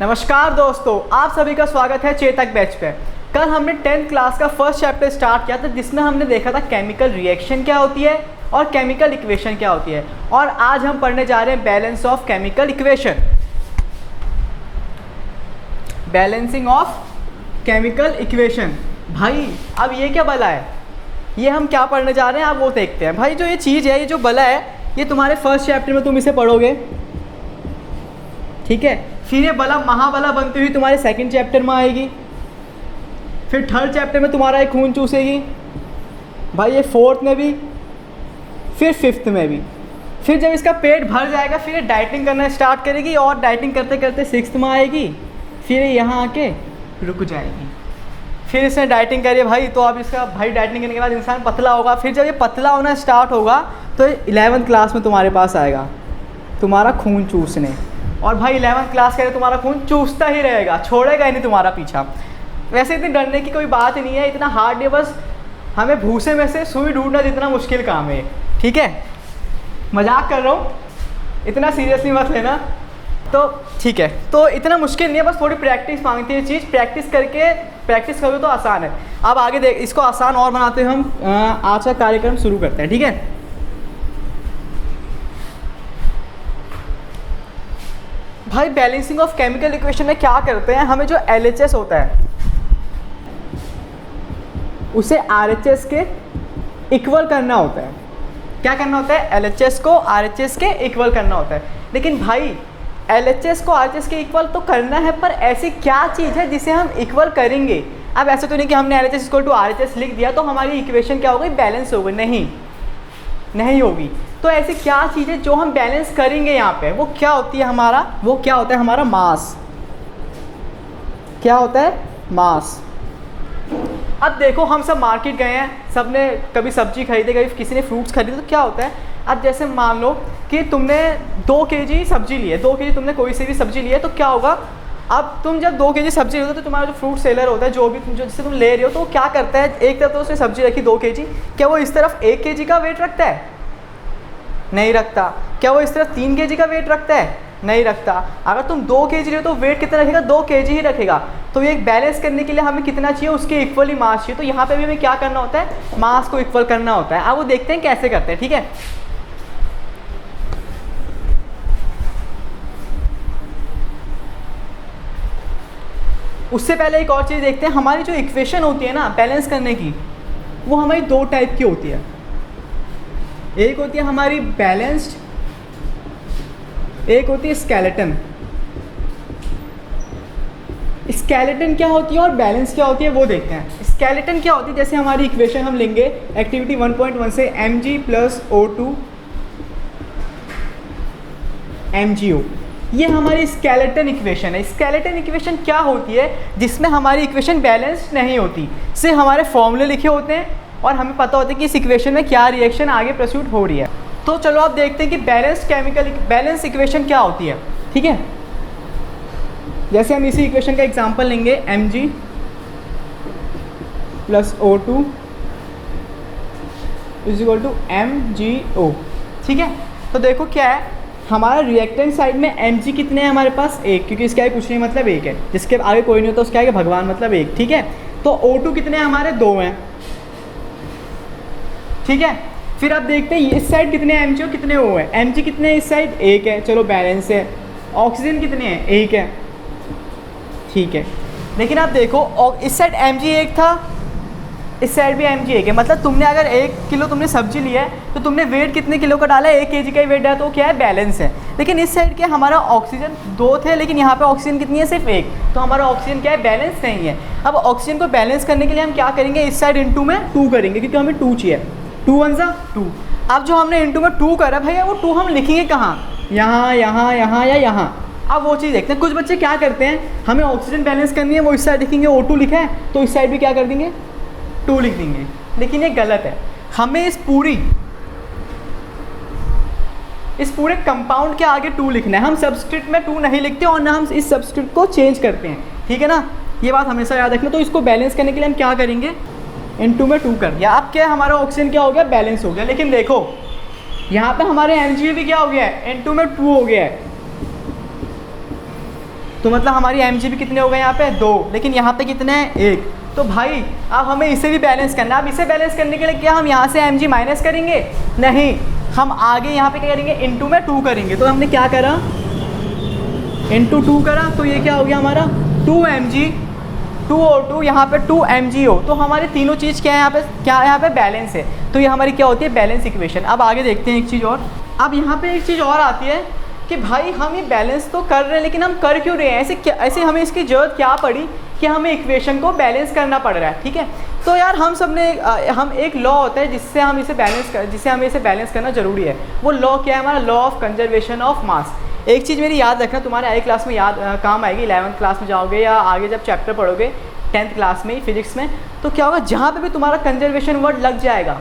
नमस्कार दोस्तों, आप सभी का स्वागत है चेतक बैच पे। कल हमने 10th क्लास का फर्स्ट चैप्टर स्टार्ट किया था जिसमें हमने देखा था केमिकल रिएक्शन क्या होती है और केमिकल इक्वेशन क्या होती है। और आज हम पढ़ने जा रहे हैं balance of chemical equation, balancing of chemical equation. भाई अब ये क्या बला है, ये हम क्या पढ़ने जा रहे हैं आप वो देखते हैं। भाई जो ये चीज़ है, ये जो बला है, ये तुम्हारे फर्स्ट चैप्टर में तुम इसे पढ़ोगे, ठीक है। फिर ये बला महाबला बनती हुई तुम्हारे सेकंड चैप्टर में आएगी, फिर थर्ड चैप्टर में तुम्हारा ये खून चूसेगी, भाई ये फोर्थ में भी, फिर फिफ्थ में भी। फिर जब इसका पेट भर जाएगा फिर ये डाइटिंग करना स्टार्ट करेगी और डाइटिंग करते करते सिक्स्थ में आएगी, फिर यहाँ आके रुक जाएगी। फिर इसने डाइटिंग करी भाई, तो अब इसका भाई डाइटिंग करने के बाद इंसान पतला होगा। फिर जब ये पतला होना स्टार्ट होगा तो 11th क्लास में तुम्हारे पास आएगा तुम्हारा खून चूसने। और भाई 11th क्लास का तुम्हारा खून चूसता ही रहेगा, छोड़ेगा ही नहीं तुम्हारा पीछा। वैसे इतनी डरने की कोई बात ही नहीं है, इतना हार्ड है, बस हमें भूसे में से सुई ढूंढना जितना मुश्किल काम है, ठीक है। मजाक कर रहा हूँ, इतना सीरियसली मत लेना। तो ठीक है, तो इतना मुश्किल नहीं है, बस थोड़ी प्रैक्टिस मांगती है चीज़। प्रैक्टिस करोगे तो आसान है। अब आगे देख, इसको आसान और बनाते हुए हम आज का कार्यक्रम शुरू करते हैं, ठीक है। भाई बैलेंसिंग ऑफ केमिकल इक्वेशन में क्या करते हैं, हमें जो LHS होता है उसे RHS के इक्वल करना होता है। क्या करना होता है, LHS को RHS के इक्वल करना होता है। लेकिन भाई LHS को RHS के इक्वल तो करना है, पर ऐसी क्या चीज़ है जिसे हम इक्वल करेंगे। अब ऐसे तो नहीं कि हमने LHS इक्वल टू RHS लिख दिया तो हमारी इक्वेशन क्या हो गई, बैलेंस हो गई, नहीं होगी। तो ऐसी क्या चीज़ है जो हम बैलेंस करेंगे यहाँ पे, वो क्या होती है हमारा मास। क्या होता है, मास। अब देखो हम सब मार्केट गए हैं, सब ने कभी सब्जी खरीदे, कभी किसी ने फ्रूट्स खरीदे, तो क्या होता है, अब जैसे मान लो कि तुमने 2 kg सब्जी ली है, 2 kg तुमने कोई सी भी सब्जी ली है, तो क्या होगा, अब तुम जब 2 kg सब्जी लेते हो तो तुम्हारा जो फ्रूट सेलर होता है, जो भी जिससे तुम ले रहे हो, तो वो क्या करता है, एक तरफ तो उसने सब्जी रखी 2 kg, क्या वो इस तरफ 1 kg का वेट रखता है, नहीं रखता। क्या वो इस तरफ 3 kg का वेट रखता है, नहीं रखता। अगर तुम 2 kg ले तो वेट कितना रखेगा, 2 kg ही रखेगा। तो ये बैलेंस करने के लिए हमें कितना चाहिए, उसके इक्वली मास चाहिए। तो यहाँ पे भी हमें क्या करना होता है, मास को इक्वल करना होता है। अब वो देखते हैं कैसे करते हैं, ठीक है। उससे पहले एक और चीज़ देखते हैं, हमारी जो इक्वेशन होती है ना बैलेंस करने की, वो हमारी 2 टाइप की होती है। एक होती है हमारी बैलेंस्ड, एक होती है स्केलेटन। स्केलेटन क्या होती है और बैलेंस क्या होती है वो देखते हैं। स्केलेटन क्या होती है, जैसे हमारी इक्वेशन हम लेंगे एक्टिविटी 1.1 से Mg + O2 MgO, ये हमारी स्केलेटन इक्वेशन है। स्केलेटन इक्वेशन क्या होती है, जिसमें हमारी इक्वेशन बैलेंस्ड नहीं होती, से हमारे फॉर्मूले लिखे होते हैं और हमें पता होता है कि इस इक्वेशन में क्या रिएक्शन आगे प्रस्तुत हो रही है। तो चलो आप देखते हैं कि बैलेंस इक्वेशन क्या होती है, ठीक है। जैसे हम इसी इक्वेशन का एग्जांपल लेंगे Mg + O2 = MgO, ठीक है। तो देखो क्या है, हमारा रिएक्टेंट साइड में Mg कितने हैं हमारे पास, 1, क्योंकि इसका आगे कुछ नहीं मतलब 1 है, जिसके आगे कोई नहीं होता उसके आगे भगवान मतलब 1, ठीक है। तो O2 कितने हैं हमारे, 2 हैं, ठीक है। फिर आप देखते हैं इस साइड कितने MgO कितने O है, Mg कितने हैं इस साइड, 1 है, चलो बैलेंस है। ऑक्सीजन कितने हैं, 1 है, ठीक है। लेकिन आप देखो इस साइड Mg 1 था, इस साइड भी Mg 1 है, मतलब तुमने अगर 1 किलो तुमने सब्जी लिया है तो तुमने वेट कितने किलो का डाला है, 1 kg का ही वेट डाला, तो क्या है, बैलेंस है। लेकिन इस साइड क्या, हमारा ऑक्सीजन 2 थे, लेकिन यहाँ पे ऑक्सीजन कितनी है, सिर्फ 1, तो हमारा ऑक्सीजन क्या है, बैलेंस नहीं है। अब ऑक्सीजन को बैलेंस करने के लिए हम क्या करेंगे, इस साइड इंटू में 2 करेंगे, क्योंकि हमें 2 चाहिए, 2 1 = 2। अब जो हमने इंटू में 2 करा भैया, वो 2 हम लिखेंगे कहाँ, यहाँ यहाँ यहाँ या यहाँ। अब वो चीज़ देखते हैं, कुछ बच्चे क्या करते हैं, हमें ऑक्सीजन बैलेंस करनी है, वो इस साइड लिखेंगे O2 लिखा है, तो इस साइड भी क्या कर देंगे, 2 लिख देंगे। लेकिन ये गलत है, हमें इस पूरे कंपाउंड के आगे 2 लिखना है। हम सब्स्टिट्यूट में 2 नहीं लिखते और ना हम इस सब्स्टिट्यूट को चेंज करते हैं, ठीक है ना, ये बात हमेशा याद रखना। तो इसको बैलेंस करने के लिए हम क्या करेंगे, इंटू में 2 कर दिया। अब क्या, हमारा ऑक्सीजन क्या हो गया, बैलेंस हो गया। लेकिन देखो यहाँ पे हमारे Mg भी क्या हो गया है, इंटू में 2 हो गया है, तो मतलब हमारी mg भी कितने हो गए यहाँ पे 2, लेकिन यहाँ पे कितने हैं 1। तो भाई अब हमें इसे भी बैलेंस करना है। अब इसे बैलेंस करने के लिए क्या हम यहाँ से mg माइनस करेंगे? नहीं, हम आगे यहाँ पे क्या करेंगे, इंटू में 2 करेंगे। तो हमने क्या करा, इंटू 2 करा, तो ये क्या हो गया हमारा 2mg 2O2, यहाँ पे 2mgO। तो हमारी तीनों चीज़ क्या है यहाँ पे, क्या यहाँ पे बैलेंस है। तो ये हमारी क्या होती है, बैलेंस इक्वेशन। अब आगे देखते हैं एक चीज़ और। अब यहाँ पे एक चीज़ और आती है कि भाई हम ये बैलेंस तो कर रहे हैं, लेकिन हम कर क्यों रहे हैं ऐसे हमें इसकी ज़रूरत क्या पड़ी कि हमें इक्वेशन को बैलेंस करना पड़ रहा है। ठीक है, तो यार हम एक लॉ होता है जिससे हमें इसे बैलेंस करना ज़रूरी है। वो लॉ क्या है हमारा, लॉ ऑफ कंजर्वेशन ऑफ मास। एक चीज़ मेरी याद रखना, तुम्हारे आई क्लास में काम आएगी, 11th क्लास में जाओगे या आगे जब चैप्टर पढ़ोगे 10th क्लास में फिजिक्स में, तो क्या होगा, जहाँ पे भी तुम्हारा कंजर्वेशन वर्ड लग जाएगा,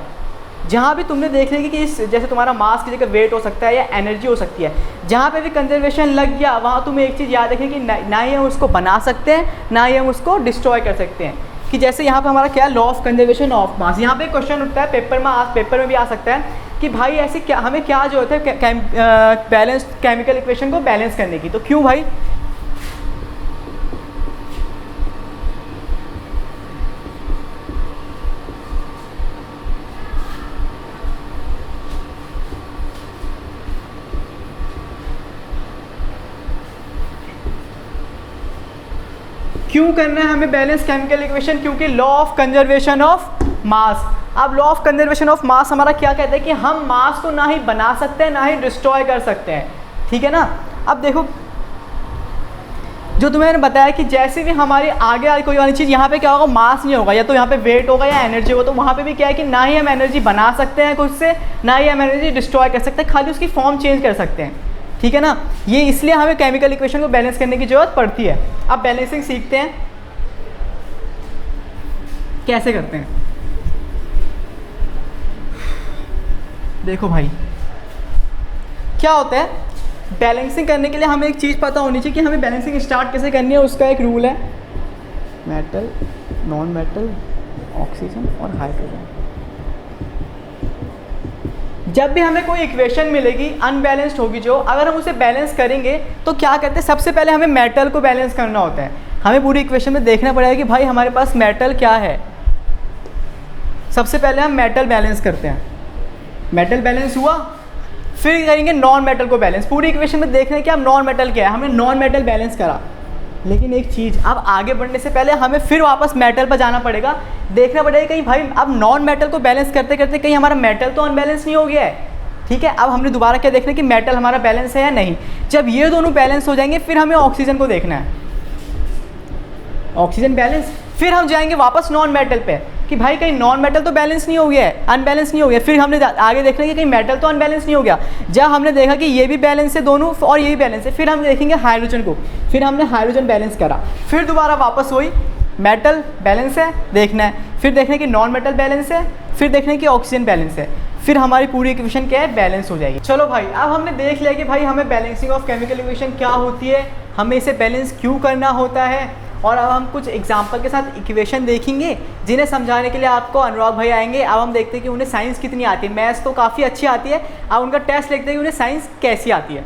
जहाँ भी तुमने देख लेंगे कि जैसे तुम्हारा मास की जगह वेट हो सकता है या एनर्जी हो सकती है, जहाँ पे भी कंजर्वेशन लग गया वहाँ तुम्हें एक चीज़ याद रखें कि ना ही हम उसको बना सकते हैं, ना ही हम उसको डिस्ट्रॉय कर सकते हैं। कि जैसे यहाँ पे हमारा क्या है, लॉ ऑफ कंजर्वेशन ऑफ मास। यहाँ पे क्वेश्चन उठता है पेपर में भी आ सकता है कि भाई ऐसे क्या हमें क्या जरूरत है बैलेंस केमिकल इक्वेशन को बैलेंस करने की। तो क्यों भाई, क्यों करना है हमें बैलेंस केमिकल इक्वेशन? क्योंकि law of conservation of mass. अब law of conservation of mass हमारा क्या कहता है कि हम मास को ना ही बना सकते हैं ना ही डिस्ट्रॉय कर सकते हैं। ठीक है ना। अब देखो जो तुम्हें बताया कि जैसे भी हमारी आगे कोई वाली चीज़, यहाँ पे क्या होगा, मास नहीं होगा, या तो यहाँ पे वेट होगा या एनर्जी होगा। तो वहाँ पे भी क्या है कि ना ही हम एनर्जी बना सकते हैं खुद से, ना ही हम एनर्जी डिस्ट्रॉय कर सकते हैं, खाली उसकी फॉर्म चेंज कर सकते हैं। ठीक है ना। ये इसलिए हमें केमिकल इक्वेशन को बैलेंस करने की जरूरत पड़ती है। अब बैलेंसिंग सीखते हैं, कैसे करते हैं। देखो भाई क्या होता है, बैलेंसिंग करने के लिए हमें एक चीज़ पता होनी चाहिए कि हमें बैलेंसिंग स्टार्ट कैसे करनी है। उसका एक रूल है, मेटल, नॉन मेटल, ऑक्सीजन और हाइड्रोजन। जब भी हमें कोई इक्वेशन मिलेगी अनबैलेंस्ड होगी जो, अगर हम उसे बैलेंस करेंगे तो क्या करते हैं, सबसे पहले हमें मेटल को बैलेंस करना होता है। हमें पूरी इक्वेशन में देखना पड़ेगा कि भाई हमारे पास मेटल क्या है। सबसे पहले हम मेटल बैलेंस करते हैं, मेटल बैलेंस हुआ, फिर करेंगे नॉन मेटल को बैलेंस। पूरी इक्वेशन में देख रहे हैं कि हम नॉन मेटल क्या है, हमने नॉन मेटल बैलेंस करा। लेकिन एक चीज़, अब आगे बढ़ने से पहले हमें फिर वापस मेटल पर जाना पड़ेगा, देखना पड़ेगा कहीं भाई अब नॉन मेटल को बैलेंस करते करते कहीं हमारा मेटल तो अनबैलेंस नहीं हो गया है। ठीक है, अब हमने दोबारा क्या देखना है कि मेटल हमारा बैलेंस है या नहीं। जब ये दोनों बैलेंस हो जाएंगे फिर हमें ऑक्सीजन को देखना है, ऑक्सीजन बैलेंस। फिर हम जाएंगे वापस नॉन मेटल पे कि भाई कहीं नॉन मेटल तो बैलेंस नहीं हो गया है, अनबैलेंस नहीं हो गया। फिर हमने आगे देखना है कि कहीं मेटल तो अनबैलेंस नहीं हो गया। जब हमने देखा कि ये भी बैलेंस है दोनों और ये भी बैलेंस है, फिर हम देखेंगे हाइड्रोजन को, फिर हमने हाइड्रोजन बैलेंस करा, फिर दोबारा वापस वही मेटल बैलेंस है देखना है, फिर देखना कि नॉन मेटल बैलेंस है, फिर देखना कि ऑक्सीजन बैलेंस है, फिर हमारी पूरी इक्वेशन क्या है, बैलेंस हो जाएगी। चलो भाई अब हमने देख लिया कि भाई हमें बैलेंसिंग ऑफ केमिकल इक्वेशन क्या होती है, हमें इसे बैलेंस क्यों करना होता है। और अब हम कुछ एग्जाम्पल के साथ इक्वेशन देखेंगे जिन्हें समझाने के लिए आपको अनुराग भाई आएंगे। अब हम देखते हैं कि उन्हें साइंस कितनी आती है। मैथ्स तो काफ़ी अच्छी आती है, अब उनका टेस्ट देखते हैं कि उन्हें साइंस कैसी आती है।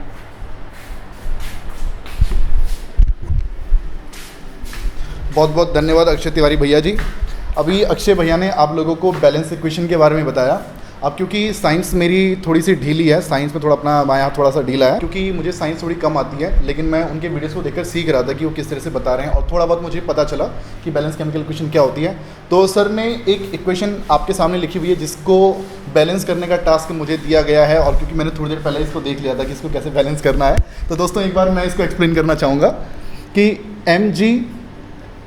बहुत बहुत धन्यवाद अक्षय तिवारी भैया जी। अभी अक्षय भैया ने आप लोगों को बैलेंस इक्वेशन के बारे में बताया। अब क्योंकि साइंस मेरी थोड़ी सी ढीली है, साइंस में थोड़ा अपना माया थोड़ा सा ढीला है, क्योंकि मुझे साइंस थोड़ी कम आती है, लेकिन मैं उनके वीडियोस को देखकर सीख रहा था कि वो किस तरह से बता रहे हैं और थोड़ा बहुत मुझे पता चला कि बैलेंस केमिकल इक्वेशन क्या होती है। तो सर ने एक इक्वेशन आपके सामने लिखी हुई है जिसको बैलेंस करने का टास्क मुझे दिया गया है, और क्योंकि मैंने थोड़ी देर पहले इसको देख लिया था कि इसको कैसे बैलेंस करना है, तो दोस्तों एक बार मैं इसको एक्सप्लेन करना चाहूँगा कि Mg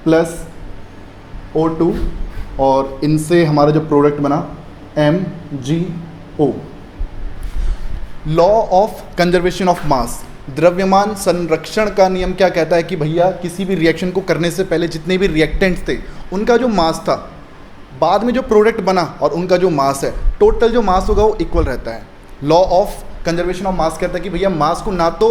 + O2 और इनसे हमारा जो प्रोडक्ट बना MgO। Law of conservation of मास, द्रव्यमान संरक्षण का नियम क्या कहता है कि भैया किसी भी रिएक्शन को करने से पहले जितने भी रिएक्टेंट्स थे उनका जो मास था, बाद में जो प्रोडक्ट बना और उनका जो मास है, टोटल जो मास होगा वो इक्वल रहता है। लॉ ऑफ कंजर्वेशन ऑफ मास कहता है कि भैया मास को ना तो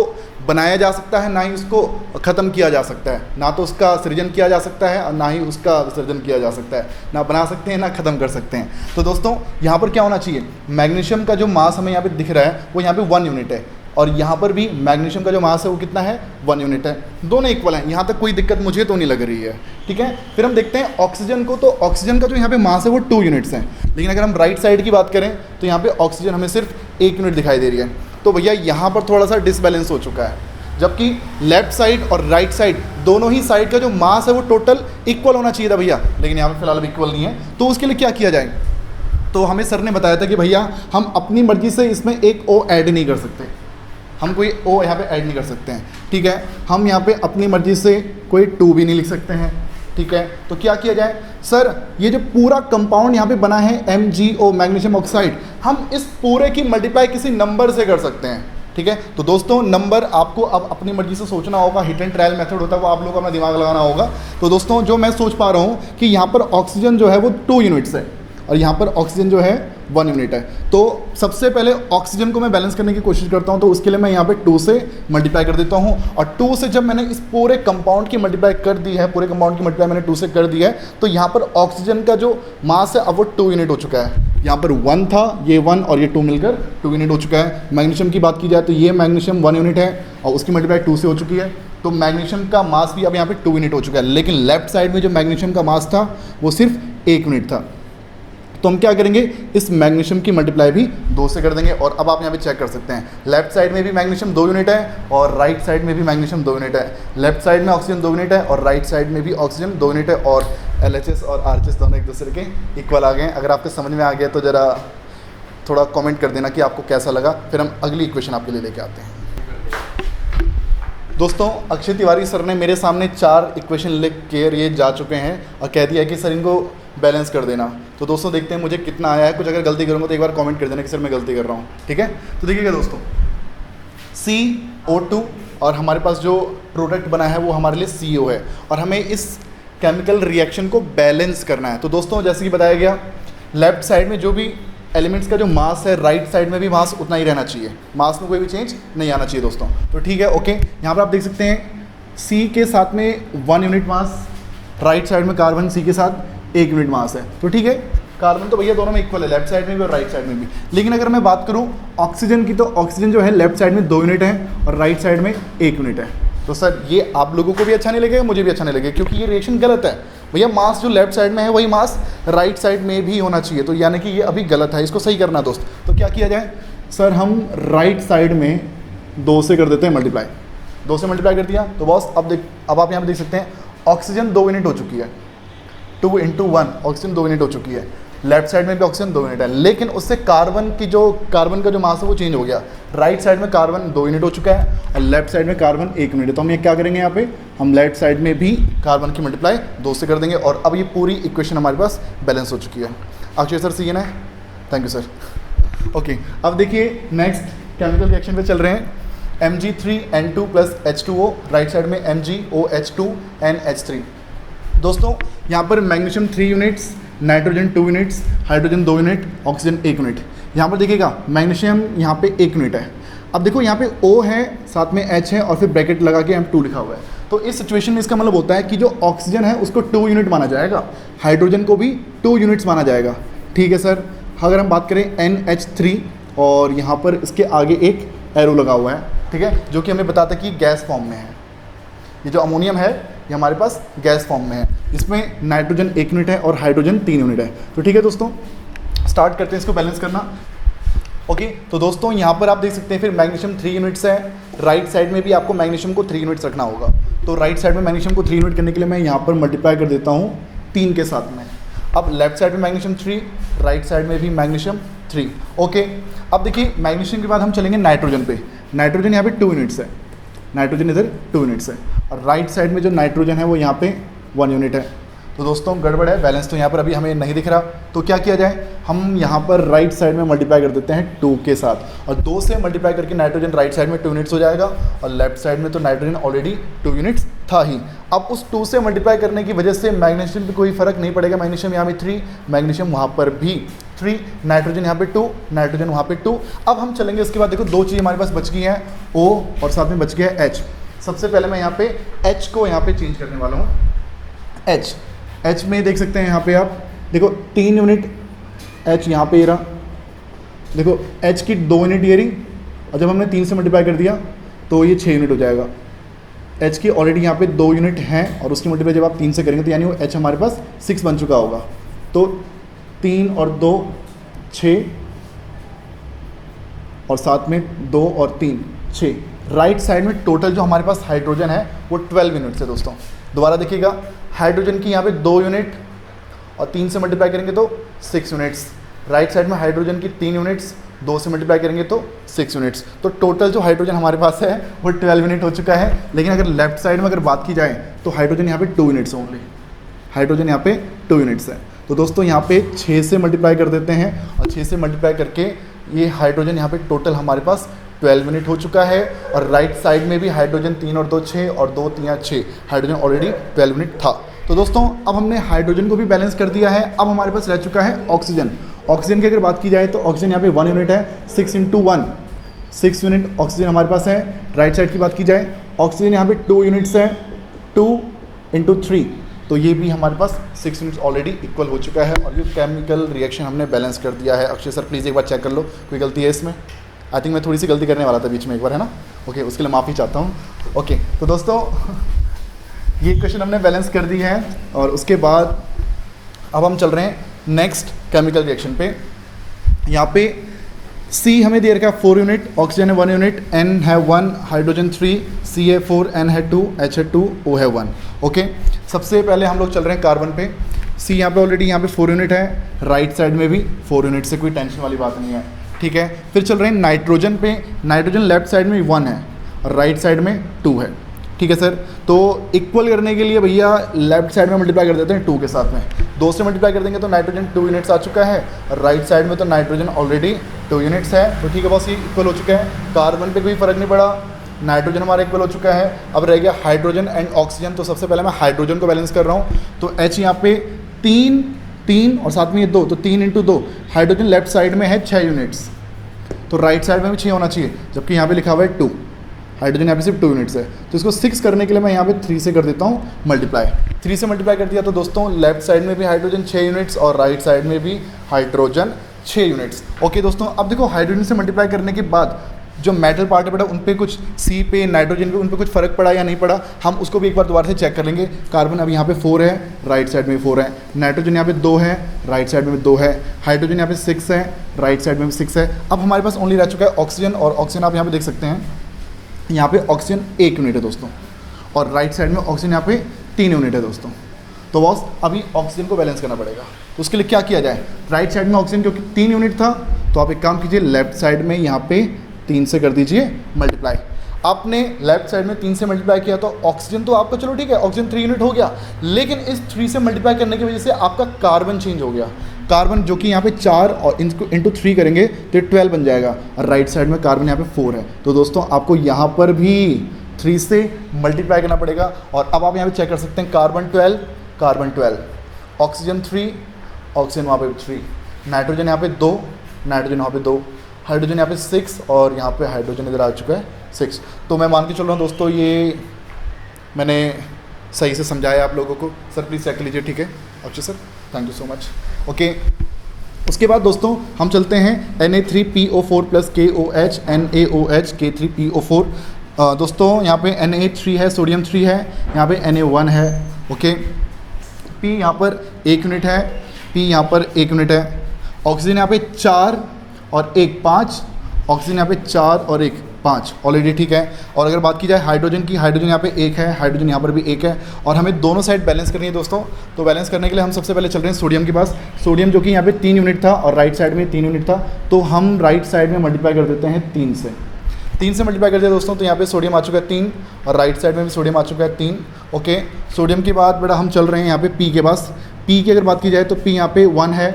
बनाया जा सकता है ना ही उसको ख़त्म किया जा सकता है, ना तो उसका सृजन किया जा सकता है और ना ही उसका विसर्जन किया जा सकता है, ना बना सकते हैं ना ख़त्म कर सकते हैं। तो दोस्तों यहाँ पर क्या होना चाहिए, मैग्नीशियम का जो मास हमें यहाँ पे दिख रहा है वो यहाँ पे 1 यूनिट है, और यहाँ पर भी मैग्नीशियम का जो मास है वो कितना है 1 यूनिट है, दोनों इक्वल हैं, यहाँ तक कोई दिक्कत मुझे तो नहीं लग रही है। ठीक है, फिर हम देखते हैं ऑक्सीजन को, तो ऑक्सीजन का जो यहाँ पे मास है वो 2 यूनिट्स हैं, लेकिन अगर हम राइट साइड की बात करें तो यहाँ पे ऑक्सीजन हमें सिर्फ 1 यूनिट दिखाई दे रही है। तो भैया यहाँ पर थोड़ा सा डिसबैलेंस हो चुका है, जबकि लेफ्ट साइड और राइट साइड दोनों ही साइड का जो मास है वो टोटल इक्वल होना चाहिए था भैया, लेकिन यहाँ पर फिलहाल अब इक्वल नहीं है। तो उसके लिए क्या किया जाए, तो हमें सर ने बताया था कि भैया हम अपनी मर्जी से इसमें एक ओ ऐड नहीं कर सकते, हम कोई ओ यहाँ पे ऐड नहीं कर सकते हैं। ठीक है, हम यहाँ पे अपनी मर्जी से कोई 2 भी नहीं लिख सकते हैं। ठीक है, तो क्या किया जाए सर, ये जो पूरा कंपाउंड यहाँ पे बना है MgO मैग्नीशियम ऑक्साइड, हम इस पूरे की मल्टीप्लाई किसी नंबर से कर सकते हैं। ठीक है, तो दोस्तों नंबर आपको अब अपनी मर्जी से सोचना होगा, हिट एंड ट्रायल मेथड होता है वो आप लोगों को अपना दिमाग लगाना होगा। तो दोस्तों जो मैं सोच पा रहा हूँ कि यहाँ पर ऑक्सीजन जो है वो 2 यूनिट्स है और यहाँ पर ऑक्सीजन जो है 1 यूनिट है। तो सबसे पहले ऑक्सीजन को मैं बैलेंस करने की कोशिश करता हूँ, तो उसके लिए मैं यहाँ पे 2 से मल्टीप्लाई कर देता हूँ, और 2 से जब मैंने इस पूरे कंपाउंड की मल्टीप्लाई कर दी है, पूरे कंपाउंड की मल्टीप्लाई मैंने 2 से कर दी है, तो यहाँ पर ऑक्सीजन का जो मास है अब वो 2 यूनिट हो चुका है। यहाँ पर 1 था, ये 1 और ये 2 मिलकर 2 यूनिट हो चुका है। मैग्नीशियम की बात की जाए तो ये मैग्नीशियम 1 यूनिट है और उसकी मल्टीप्लाई 2 से हो चुकी है, तो मैग्नीशियम का मास भी अब यहाँ पे 2 यूनिट हो चुका है। लेकिन लेफ्ट साइड में जो मैग्नीशियम का मास था वो सिर्फ 1 यूनिट था, तो हम क्या करेंगे, इस मैग्नीशियम की मल्टीप्लाई भी 2 से कर देंगे। और अब आप यहाँ पे चेक कर सकते हैं, लेफ्ट साइड में भी मैग्नीशियम 2 यूनिट है और राइट साइड में भी मैग्नीशियम 2 यूनिट है। लेफ्ट साइड में ऑक्सीजन 2 यूनिट है और राइट साइड में भी ऑक्सीजन 2 यूनिट है, और LHS और RHS दोनों एक दूसरे के इक्वल आ गए हैं। अगर आपको समझ में आ गया तो ज़रा थोड़ा कॉमेंट कर देना कि आपको कैसा लगा, फिर हम अगली इक्वेशन आपके लिए लेके आते हैं। दोस्तों अक्षय तिवारी सर ने मेरे सामने 4 इक्वेशन लिख के ये जा चुके हैं और कह दिया कि सर इनको बैलेंस कर देना। तो दोस्तों देखते हैं मुझे कितना आया है, कुछ अगर गलती करूँगा तो एक बार कमेंट कर देना कि सर मैं गलती कर रहा हूँ। ठीक है, तो देखिएगा दोस्तों, CO2 और हमारे पास जो प्रोडक्ट बना है वो हमारे लिए CO है और हमें इस केमिकल रिएक्शन को बैलेंस करना है। तो दोस्तों जैसे कि बताया गया, लेफ्ट साइड में जो भी एलिमेंट्स का जो मास है, राइट साइड में भी मास उतना ही रहना चाहिए, मास में कोई भी चेंज नहीं आना चाहिए दोस्तों। तो ठीक है, ओके, यहाँ पर आप देख सकते हैं C के साथ में 1 यूनिट मास, राइट साइड में कार्बन C के साथ 1 यूनिट मास है। तो ठीक है, कार्बन तो भैया दोनों में इक्वल है, लेफ्ट साइड में भी और राइट साइड में भी। लेकिन अगर मैं बात करूँ ऑक्सीजन की, तो ऑक्सीजन जो है लेफ्ट साइड में 2 यूनिट है और राइट साइड में 1 यूनिट है। तो सर ये आप लोगों को भी अच्छा नहीं लगेगा, मुझे भी अच्छा नहीं लगेगा, क्योंकि ये रिएक्शन गलत है। भैया मास जो लेफ्ट साइड में है वही मास राइट साइड में भी होना चाहिए, तो यानी कि ये अभी गलत है, इसको सही करना दोस्त। तो क्या किया जाए सर, हम राइट साइड में 2 से कर देते हैं मल्टीप्लाई, 2 से मल्टीप्लाई कर दिया तो बॉस अब आप यहाँ पे देख सकते हैं ऑक्सीजन 2 यूनिट हो चुकी है, 2 × 1 ऑक्सीजन 2 यूनिट हो चुकी है। लेफ्ट साइड में भी ऑक्सीजन 2 यूनिट है, लेकिन उससे कार्बन का जो मास है वो चेंज हो गया। राइट साइड में कार्बन 2 यूनिट हो चुका है और लेफ्ट साइड में कार्बन 1 यूनिट है। तो हम ये क्या करेंगे, यहाँ पे हम लेफ्ट साइड में भी कार्बन की मल्टीप्लाई 2 से कर देंगे और अब ये पूरी इक्वेशन हमारे पास बैलेंस हो चुकी है। अक्षय सर सी है ना, थैंक यू सर। ओके, अब देखिए नेक्स्ट केमिकल रिएक्शन पे चल रहे हैं। Mg3N2 + H2O, राइट साइड में MgOH2NH3। दोस्तों यहाँ पर magnesium 3 units, nitrogen 2 units, hydrogen 2 unit, oxygen 1 unit. यहाँ पर देखिएगा मैग्नीशियम यहाँ पे 1 यूनिट है। अब देखो यहाँ पे O है, साथ में H है और फिर ब्रैकेट लगा के M2 लिखा हुआ है। तो इस सिचुएशन में इसका मतलब होता है कि जो ऑक्सीजन है उसको 2 यूनिट माना जाएगा, हाइड्रोजन को भी 2 यूनिट्स माना जाएगा। ठीक है सर, अगर हम बात करें NH3 और यहाँ पर इसके आगे एक एरो लगा हुआ है, ठीक है, जो कि हमें बताता है कि गैस फॉर्म में है। ये जो अमोनियम है ये हमारे पास गैस फॉर्म में है, इसमें नाइट्रोजन 1 यूनिट है और हाइड्रोजन 3 यूनिट है। तो ठीक है दोस्तों, स्टार्ट करते हैं इसको बैलेंस करना। ओके, तो दोस्तों यहाँ पर आप देख सकते हैं फिर मैग्नीशियम 3 यूनिट्स है, राइट साइड में भी आपको मैग्नीशियम को 3 यूनिट्स रखना होगा। तो राइट साइड में मैग्नीशियम को 3 यूनिट करने के लिए मैं यहाँ पर मल्टीप्लाई कर देता हूँ 3 के साथ में। अब लेफ्ट साइड में मैग्नीशियम 3, राइट साइड में भी मैग्नीशियम 3। ओके, अब देखिए मैग्नीशियम के बाद हम चलेंगे नाइट्रोजन पे। नाइट्रोजन यहाँ पे 2 यूनिट्स है, नाइट्रोजन इधर 2 यूनिट्स है और राइट साइड में जो नाइट्रोजन है वो यहाँ पे 1 यूनिट है। तो दोस्तों गड़बड़ है, बैलेंस तो यहाँ पर अभी हमें नहीं दिख रहा। तो क्या किया जाए, हम यहाँ पर राइट साइड में मल्टीप्लाई कर देते हैं 2 के साथ और 2 से मल्टीप्लाई करके नाइट्रोजन राइट साइड में 2 यूनिट्स हो जाएगा और लेफ्ट साइड में तो नाइट्रोजन ऑलरेडी 2 यूनिट्स था ही। अब उस 2 से मल्टीप्लाई करने की वजह से मैग्नीशियम पे कोई फर्क नहीं पड़ेगा, मैग्नीशियम यहाँ पे 3, मैग्नीशियम वहाँ पर भी 3, नाइट्रोजन यहाँ पे 2, नाइट्रोजन वहाँ पे 2। अब हम चलेंगे इसके बाद, देखो 2 चीज़ हमारे पास बच गई हैं, O और साथ में बच गया है H। सबसे पहले मैं यहाँ पे H को यहाँ पे चेंज करने वाला हूँ। H में देख सकते हैं यहाँ पे आप देखो 3 यूनिट H यहाँ पे ये रहा, देखो H की 2 यूनिट ये रही और जब हमने 3 से मल्टीप्लाई कर दिया तो ये 6 यूनिट हो जाएगा। H की ऑलरेडी यहाँ पे 2 यूनिट हैं और उसकी मल्टीप्लाई जब आप 3 से करेंगे तो यानी वो H हमारे पास 6 बन चुका होगा। तो 3 और 2 6 और साथ में 2 और 3 6। राइट साइड में टोटल जो हमारे पास हाइड्रोजन है वो 12 यूनिट्स है दोस्तों। दोबारा देखिएगा, हाइड्रोजन की यहाँ पे 2 यूनिट और 3 से मल्टीप्लाई करेंगे तो 6 यूनिट्स। राइट साइड में हाइड्रोजन की 3 यूनिट्स, 2 से मल्टीप्लाई करेंगे तो 6 यूनिट्स। तो टोटल जो हाइड्रोजन हमारे पास है वो 12 यूनिट हो चुका है। लेकिन अगर लेफ्ट साइड में अगर बात की जाए तो हाइड्रोजन यहाँ पे 2 यूनिट्स ओनली, हाइड्रोजन यहाँ पे 2 यूनिट्स है। तो दोस्तों यहाँ पे 6 से मल्टीप्लाई कर देते हैं और 6 से मल्टीप्लाई करके ये हाइड्रोजन यहाँ पे टोटल हमारे पास 12 यूनिट हो चुका है। और राइट साइड में भी हाइड्रोजन 3 और 2 6 और 2 3 6 हाइड्रोजन ऑलरेडी 12 यूनिट था। तो दोस्तों अब हमने हाइड्रोजन को भी बैलेंस कर दिया है। अब हमारे पास रह चुका है ऑक्सीजन। ऑक्सीजन की अगर बात की जाए तो ऑक्सीजन यहाँ पे 1 यूनिट है, 6 × 1 6 यूनिट ऑक्सीजन हमारे पास है। राइट साइड की बात की जाए ऑक्सीजन यहाँ पे 2 यूनिट्स है, 2 × 3 तो ये भी हमारे पास 6 यूनिट्स ऑलरेडी इक्वल हो चुका है। और ये केमिकल रिएक्शन हमने बैलेंस कर दिया है। अक्षय सर प्लीज़ एक बार चेक कर लो, कोई गलती है इसमें? आई थिंक मैं थोड़ी सी गलती करने वाला था बीच में एक बार, है ना? ओके, उसके लिए माफ़ी चाहता हूँ। ओके, तो दोस्तों ये क्वेश्चन हमने बैलेंस कर दी है। और उसके बाद अब हम चल रहे हैं नेक्स्ट केमिकल रिएक्शन पे। यहाँ पे C हमें दे रखा है 4 यूनिट, ऑक्सीजन है 1 यूनिट, N है 1, हाइड्रोजन 3, C है 4, N है 2, H है 2, O है 1। ओके, सबसे पहले हम लोग चल रहे हैं कार्बन पे। C यहाँ पे ऑलरेडी यहाँ पे 4 यूनिट है, राइट साइड में भी 4 यूनिट से कोई टेंशन वाली बात नहीं है, ठीक है। फिर चल रहे हैं नाइट्रोजन पे। नाइट्रोजन लेफ्ट साइड में 1 है और राइट साइड में 2 है, ठीक है सर। तो इक्वल करने के लिए भैया लेफ्ट साइड में मल्टीप्लाई कर देते हैं 2 के साथ में। 2 से मल्टीप्लाई कर देंगे तो नाइट्रोजन 2 यूनिट्स आ चुका है और राइट साइड में तो नाइट्रोजन ऑलरेडी 2 यूनिट्स है। तो ठीक है बॉस, ये इक्वल हो चुका है। कार्बन पे कोई फ़र्क नहीं पड़ा, नाइट्रोजन हमारा इक्वल हो चुका है। अब रह गया हाइड्रोजन एंड ऑक्सीजन। तो सबसे पहले मैं हाइड्रोजन को बैलेंस कर रहा हूँ। तो H यहाँ पे 3 और साथ में ये 2, तो 3 × 2 हाइड्रोजन लेफ्ट साइड में है 6 यूनिट्स, तो राइट साइड में भी 6 होना चाहिए, जबकि यहाँ पे लिखा हुआ है 2। हाइड्रोजन यहाँ पे सिर्फ 2 यूनिट्स है। तो इसको 6 करने के लिए मैं यहाँ पे 3 से कर देता हूँ मल्टीप्लाई। 3 से मल्टीप्लाई कर दिया तो दोस्तों लेफ्ट साइड में भी हाइड्रोजन 6 यूनिट्स और राइट साइड में भी हाइड्रोजन 6 यूनिट्स। ओके दोस्तों, अब देखो हाइड्रोजन से मल्टीप्लाई करने के बाद जो मेटल पार्ट है बेटा उन पे कुछ C पे, नाइट्रोजन पे, उन पे कुछ फ़र्क पड़ा या नहीं पड़ा, हम उसको भी एक बार दोबारा से चेक कर लेंगे। कार्बन अब यहाँ पे 4 है, राइट साइड में 4 है। नाइट्रोजन यहाँ पे 2 है, राइट साइड में भी 2 है। हाइड्रोजन यहाँ पे 6 है, राइट साइड में भी 6 है। अब हमारे पास ओनली रह चुका है ऑक्सीजन। और ऑक्सीजन आप यहाँ पे देख सकते हैं, यहाँ पे ऑक्सीजन 1 यूनिट है दोस्तों और राइट साइड में ऑक्सीजन यहाँ पे 3 यूनिट है दोस्तों। तो बॉस अभी ऑक्सीजन को बैलेंस करना पड़ेगा। तो उसके लिए क्या किया जाए? राइट साइड में ऑक्सीजन क्योंकि 3 यूनिट था तो आप एक काम कीजिए, लेफ्ट साइड में यहाँ पे 3 से कर दीजिए मल्टीप्लाई। आपने लेफ्ट साइड में 3 से मल्टीप्लाई किया तो ऑक्सीजन तो आपका चलो ठीक है, ऑक्सीजन 3 यूनिट हो गया, लेकिन इस 3 से मल्टीप्लाई करने की वजह से आपका कार्बन चेंज हो गया। कार्बन जो कि यहाँ पे 4 और इंटू 3 करेंगे तो 12 बन जाएगा और राइट साइड में कार्बन यहाँ पे 4 है। तो दोस्तों आपको यहाँ पर भी 3 से मल्टीप्लाई करना पड़ेगा। और अब आप यहाँ पे चेक कर सकते हैं, कार्बन 12, ऑक्सीजन 3, ऑक्सीजन वहाँ पे 3, नाइट्रोजन यहाँ पे 2, नाइट्रोजन यहाँ पे 2, हाइड्रोजन यहाँ पे 6 और यहाँ पे हाइड्रोजन इधर आ चुका है 6। तो मैं मान के चल रहा हूँ दोस्तों ये मैंने सही से समझाया आप लोगों को। सर प्लीज़ चेक कर लीजिए, ठीक है Akshay sir, thank you so much. Okay, उसके बाद दोस्तों हम चलते हैं Na3PO4 + KOH NaOH K3PO4। दोस्तों यहाँ पे Na3 है, सोडियम 3 है, यहाँ पे Na1 है। ओके, P यहाँ पर 1 यूनिट है, P यहाँ पर 1 यूनिट है। ऑक्सीजन यहाँ पे 4 और 1 5, ऑक्सीजन यहाँ पे 4 और 1 5 ऑलरेडी ठीक है। और अगर बात की जाए हाइड्रोजन की, हाइड्रोजन यहाँ पे 1 है, हाइड्रोजन यहाँ पर भी 1 है और हमें दोनों साइड बैलेंस करनी है दोस्तों। तो बैलेंस करने के लिए हम सबसे पहले चल रहे हैं सोडियम के पास। सोडियम जो कि यहाँ पे 3 यूनिट था और राइट साइड में 3 यूनिट था, तो हम राइट साइड में मल्टीप्लाई कर देते हैं 3 से। 3 से मल्टीप्लाई कर दिया दोस्तों, तो यहाँ पे सोडियम आ चुका है 3 और राइट साइड में भी सोडियम आ चुका है 3। ओके, सोडियम के बाद बेटा हम चल रहे हैं यहाँ पे पी के पास। पी की अगर बात की जाए तो पी यहाँ पे 1 है,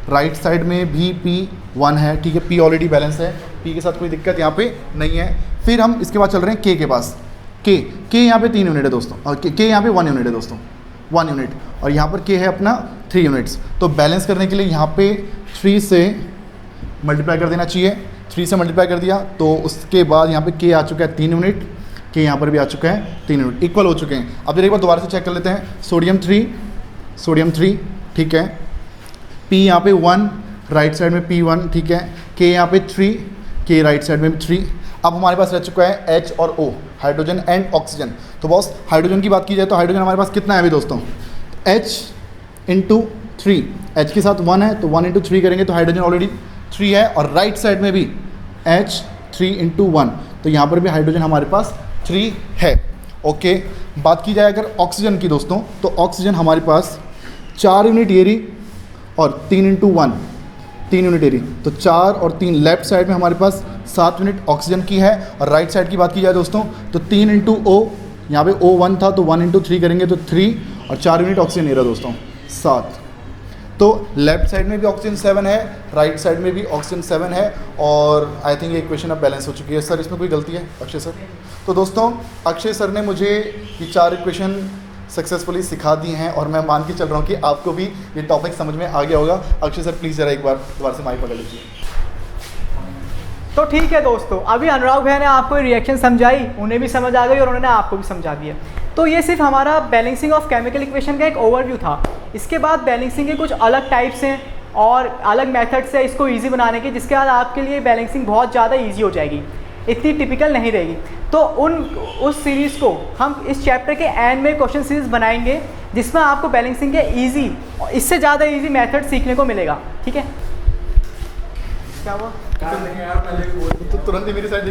राइट साइड में भी पी 1 है, ठीक है। पी ऑलरेडी बैलेंस है, पी के साथ कोई दिक्कत यहाँ पे नहीं है। फिर हम इसके बाद चल रहे हैं के पास। के यहाँ पे 3 यूनिट है दोस्तों और के यहाँ पे 1 यूनिट है दोस्तों, 1 यूनिट। और यहाँ पर के है अपना 3 यूनिट्स। तो बैलेंस करने के लिए यहाँ पे 3 से मल्टीप्लाई कर देना चाहिए। 3 से मल्टीप्लाई कर दिया तो उसके बाद यहाँ पे के आ चुका है 3 यूनिट, के यहाँ पर भी आ चुका है 3 यूनिट, इक्वल हो चुके हैं। अब एक बार दोबारा से चेक कर लेते हैं। सोडियम 3 ठीक है, पी यहाँ पे 1, राइट साइड में P1 ठीक है, के यहाँ पे 3, के राइट साइड में भी 3। अब हमारे पास रह चुका है H और O, हाइड्रोजन एंड ऑक्सीजन। तो बॉस हाइड्रोजन की बात की जाए तो हाइड्रोजन हमारे पास कितना है अभी दोस्तों, H इंटू 3, H के साथ 1 है तो 1 इंटू 3 करेंगे तो हाइड्रोजन ऑलरेडी 3 है, और राइट साइड में भी H 3 इंटू 1, तो यहाँ पर भी हाइड्रोजन हमारे पास 3 है। ओके, बात की जाए अगर ऑक्सीजन की दोस्तों, तो ऑक्सीजन हमारे पास 4 यूनिट एरी और 3 इंटू 1, 3 यूनिट एरी, तो 4 और 3 लेफ्ट साइड में हमारे पास 7 यूनिट ऑक्सीजन की है। और राइट साइड की बात की जाए दोस्तों तो 3 इंटू O, यहाँ पे O 1 था तो 1 इंटू 3 करेंगे तो 3, और 4 यूनिट ऑक्सीजन ले रहा दोस्तों 7। तो लेफ्ट साइड में भी ऑक्सीजन 7 है, राइट साइड में भी ऑक्सीजन 7 है, और आई थिंक ये इक्वेशन अब बैलेंस हो चुकी है। सर इसमें कोई गलती है अक्षय सर? तो दोस्तों अक्षय सर ने मुझे ये 4 इक्वेशन सक्सेसफुली सिखा दी हैं, और मैं मान के चल रहा हूँ कि आपको भी ये टॉपिक समझ में आ गया होगा। अक्षय सर प्लीज़ ज़रा एक बार दोबारा से माइक पकड़ लीजिए। तो ठीक है दोस्तों, अभी अनुराग भैया ने आपको रिएक्शन समझाई, उन्हें भी समझ आ गई और उन्होंने आपको भी समझा दिया। तो ये सिर्फ हमारा बैलेंसिंग ऑफ केमिकल इक्वेशन का एक ओवरव्यू था। इसके बाद बैलेंसिंग के कुछ अलग टाइप्स हैं और अलग मेथड्स है इसको ईजी बनाने के, जिसके बाद आपके लिए बैलेंसिंग बहुत ज़्यादा ईजी हो जाएगी, इतनी टिपिकल नहीं रहेगी। तो उस सीरीज़ को हम इस चैप्टर के एंड में क्वेश्चन सीरीज़ बनाएंगे, जिसमें आपको बैलेंसिंग के ईजी, इससे ज़्यादा ईजी मेथड सीखने को मिलेगा। ठीक है, क्या हुआ? तो तुरंत ही मेरी साइड